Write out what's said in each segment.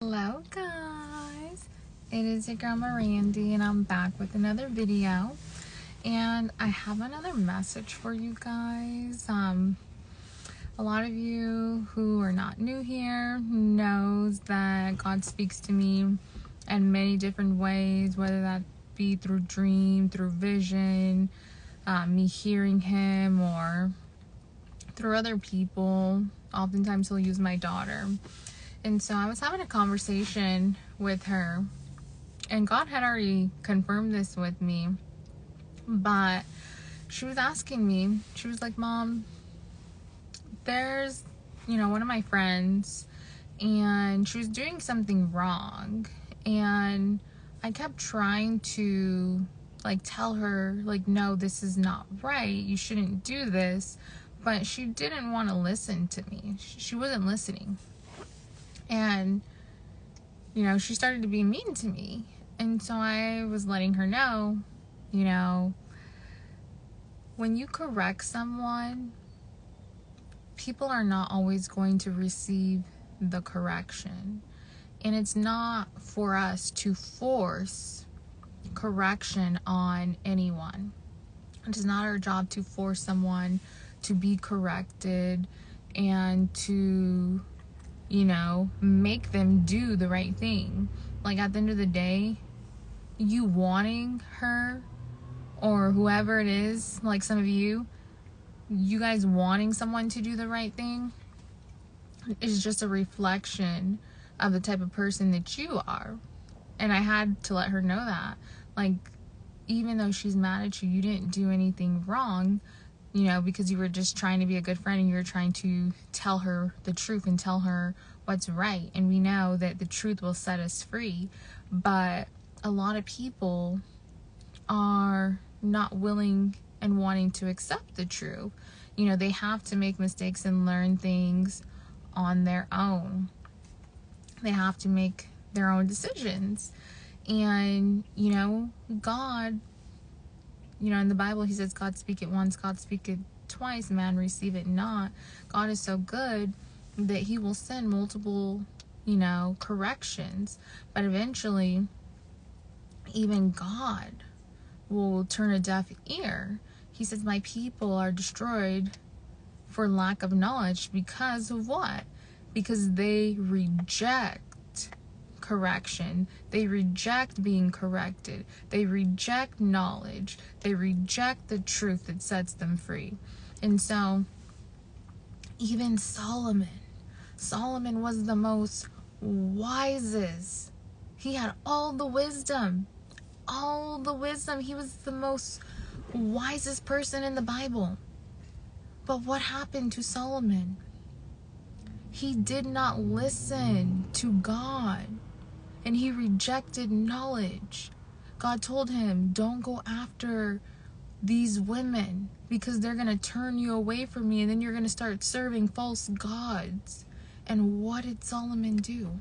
Hello guys, it is your girl Mirandy and I'm back with another video, and I have another message for you guys. A lot of you who are not new here knows that God speaks to me in many different ways, whether that be through dream, through vision, me hearing him, or through other people. Oftentimes he'll use my daughter. And so I was having a conversation with her, and God had already confirmed this with me, but she was asking me, she was like, Mom, there's, one of my friends, and she was doing something wrong, and I kept trying to, tell her, no, this is not right, you shouldn't do this, but she didn't want to listen to me. She wasn't listening. And, she started to be mean to me. And so I was letting her know, when you correct someone, people are not always going to receive the correction. And it's not for us to force correction on anyone. It is not our job to force someone to be corrected and to make them do the right thing. At the end of the day, you wanting her or whoever it is, some of you guys wanting someone to do the right thing is just a reflection of the type of person that you are. And I had to let her know that, even though she's mad at you, you didn't do anything wrong, because you were just trying to be a good friend and you were trying to tell her the truth and tell her what's right. And we know that the truth will set us free. But a lot of people are not willing and wanting to accept the truth. They have to make mistakes and learn things on their own. They have to make their own decisions. And, God, in the Bible, he says, God speak it once, God speak it twice, man receive it not. God is so good that he will send multiple, corrections. But eventually, even God will turn a deaf ear. He says, my people are destroyed for lack of knowledge. Because of what? Because they reject correction. They reject being corrected. They reject knowledge. They reject the truth that sets them free. And so, even Solomon was the most wisest. He had all the wisdom. He was the most wisest person in the Bible. But what happened to Solomon? He did not listen to God. And he rejected knowledge. God told him, don't go after these women because they're going to turn you away from me, and then you're going to start serving false gods. And what did Solomon do?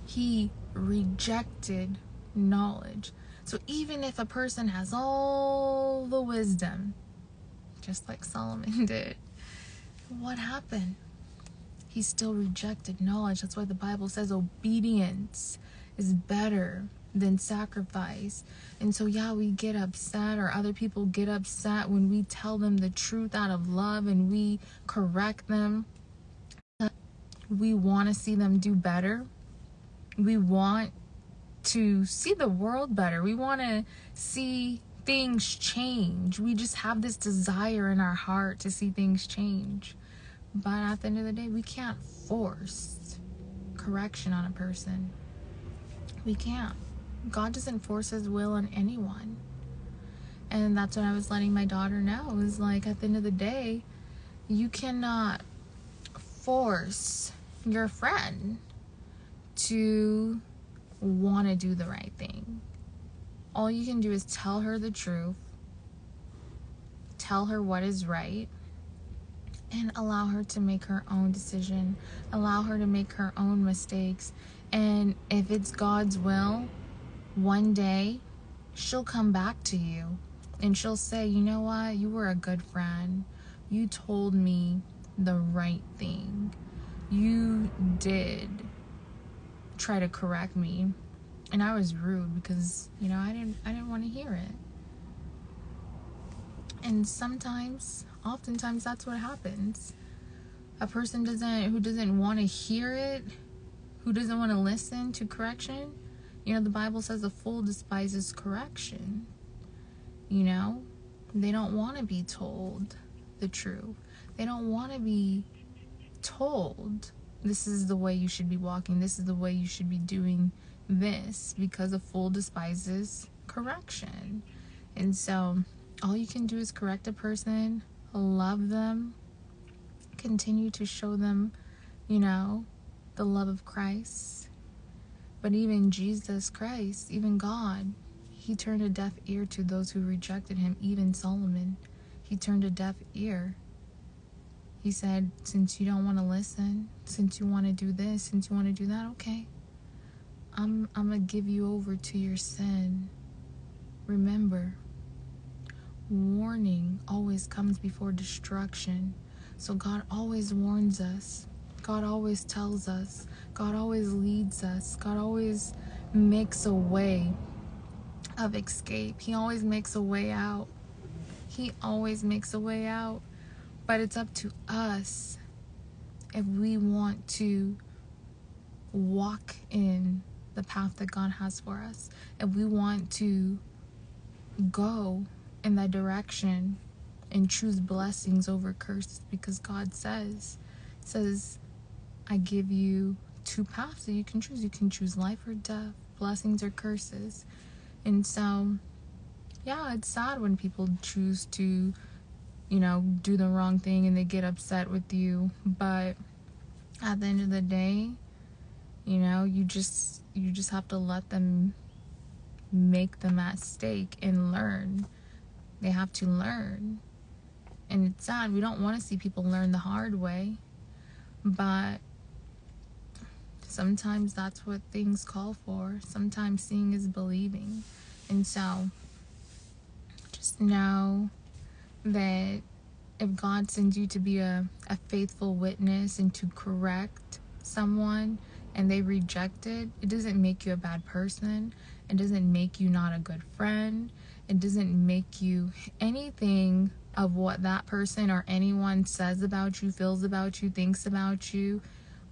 He rejected knowledge. So even if a person has all the wisdom, just like Solomon did, what happened? He still rejected knowledge. That's why the Bible says obedience is better than sacrifice. And so, we get upset, or other people get upset when we tell them the truth out of love and we correct them. We want to see them do better. We want to see the world better. We want to see things change. We just have this desire in our heart to see things change. But at the end of the day, we can't force correction on a person. We can't. God doesn't force his will on anyone. And that's what I was letting my daughter know. Is at the end of the day, you cannot force your friend to want to do the right thing. All you can do is tell her the truth, tell her what is right, and allow her to make her own decision. Allow her to make her own mistakes. And if it's God's will, one day she'll come back to you and she'll say, you know what? You were a good friend. You told me the right thing. You did try to correct me, and I was rude because, you know, I didn't want to hear it. And oftentimes that's what happens. A person who doesn't want to hear it, who doesn't want to listen to correction, you know, the Bible says a fool despises correction. You know, they don't want to be told the truth. They don't want to be told, this is the way you should be walking, this is the way you should be doing this, because a fool despises correction. And so all you can do is correct a person, love them, continue to show them, you know, the love of Christ. But even Jesus Christ, even God, he turned a deaf ear to those who rejected him. Even Solomon, he turned a deaf ear. He said, since you don't want to listen, since you want to do this, since you want to do that, okay, I'm going to give you over to your sin. Remember, warning always comes before destruction. So God always warns us. God always tells us. God always leads us. God always makes a way of escape. He always makes a way out. He always makes a way out. But it's up to us if we want to walk in the path that God has for us. If we want to go in that direction and choose blessings over curses, because God says, I give you two paths that you can choose. You can choose life or death, blessings or curses. And so, yeah, it's sad when people choose to, you know, do the wrong thing and they get upset with you. But at the end of the day, you know, you just have to let them make the mistake and learn. They have to learn. And it's sad. We don't want to see people learn the hard way. But sometimes that's what things call for. Sometimes seeing is believing. And so just know that if God sends you to be a faithful witness and to correct someone and they reject it, it doesn't make you a bad person. It doesn't make you not a good friend. It doesn't make you anything of what that person or anyone says about you, feels about you, thinks about you.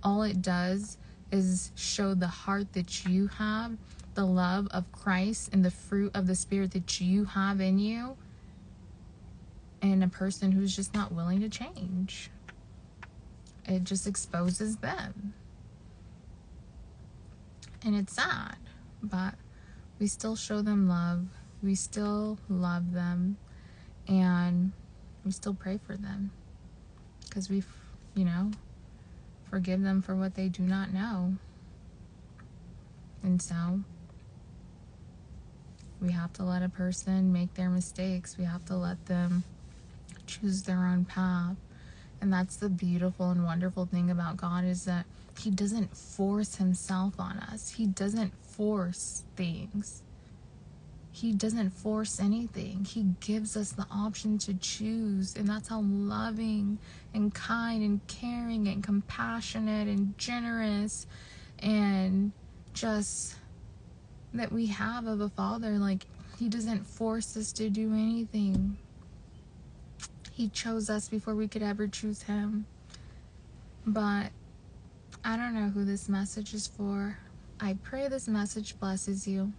All it does is show the heart that you have, the love of Christ and the fruit of the Spirit that you have in you, and a person who's just not willing to change. It just exposes them. And it's sad, but we still show them love. We still love them, and we still pray for them, because we, you know, forgive them for what they do not know. And so we have to let a person make their mistakes. We have to let them choose their own path. And that's the beautiful and wonderful thing about God, is that he doesn't force himself on us. He doesn't force things. He doesn't force anything. He gives us the option to choose. And that's how loving and kind and caring and compassionate and generous and just that we have of a father. Like, he doesn't force us to do anything. He chose us before we could ever choose him. But I don't know who this message is for. I pray this message blesses you.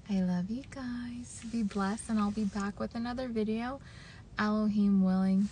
I love you guys. Be blessed, and I'll be back with another video, Elohim willing.